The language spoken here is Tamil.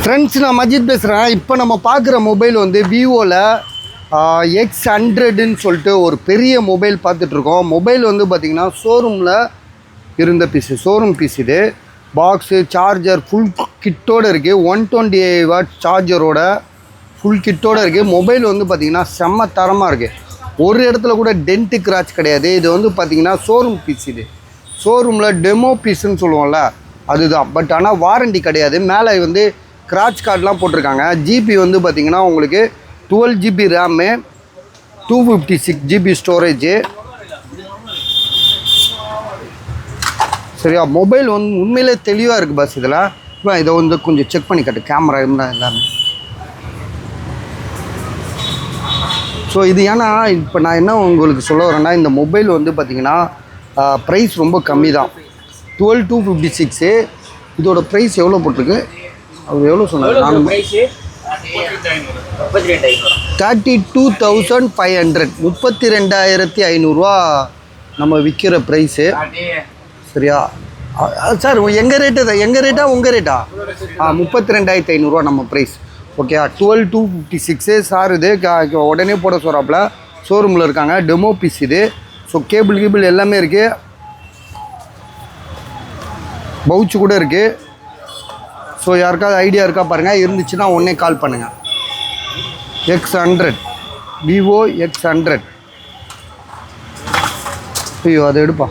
ஃப்ரெண்ட்ஸ், நான் மஜித் பேசுகிறேன். இப்போ நம்ம பார்க்குற மொபைல் வந்து விவோவில் X100ன்னு சொல்லிட்டு ஒரு பெரிய மொபைல் பார்த்துட்ருக்கோம். மொபைல் வந்து பார்த்திங்கன்னா ஷோரூமில் இருந்த ஷோரூம் பீஸ். இது பாக்ஸு, சார்ஜர் ஃபுல் கிட்டோடு இருக்குது. 128 வாட் சார்ஜரோட ஃபுல் கிட்டோடு இருக்குது. மொபைல் வந்து பார்த்திங்கன்னா செம்ம தரமாக இருக்குது. ஒரு இடத்துல கூட டென்ட்டு கிராச் கிடையாது. இது வந்து பார்த்திங்கன்னா ஷோரூம் பீஸ். இது ஷோரூமில் டெமோ பீஸுன்னு சொல்லுவோம்ல, அதுதான். பட் ஆனால் வாரண்டி கிடையாது. மேலே வந்து கிராச் கார்டெலாம் போட்டிருக்காங்க. ஜிபி வந்து பார்த்திங்கன்னா உங்களுக்கு 12 GB ரேமு, 256 GB ஸ்டோரேஜு. சரியா, மொபைல் வந்து உண்மையிலே தெளிவாக இருக்குது பஸ். இதில் இப்போ இதை வந்து கொஞ்சம் செக் பண்ணி காட்டு, கேமரா இருந்தால் எல்லாமே. ஸோ இது ஏன்னா இப்போ நான் என்ன உங்களுக்கு சொல்ல வரேன்னா, இந்த மொபைல் வந்து பார்த்திங்கன்னா ப்ரைஸ் ரொம்ப கம்மி தான். 12,256. இதோட ப்ரைஸ் எவ்வளோ போட்டிருக்கு? அவர் எவ்வளோ சொன்னார்? 32,500. 32,500 நம்ம விற்கிற ப்ரைஸு. சரியா சார்? எங்கள் ரேட்டு தான். எங்கள் ரேட்டா உங்கள் ரேட்டா? 32,500 நம்ம ப்ரைஸ். Okay, 12,256 sir. இது உடனே போட சொல்கிறாப்புல. ஷோரூமில் இருக்காங்க. டெமோ பீஸ் இது. ஸோ கேபிள் எல்லாமே இருக்குது. பவுச்சு கூட இருக்குது. ஸோ யாருக்காவது ஐடியா இருக்கா பாருங்கள். இருந்துச்சுன்னா உடனே கால் பண்ணுங்கள். X100, Vivo X100. ஐயோ, அதை எடுப்பா.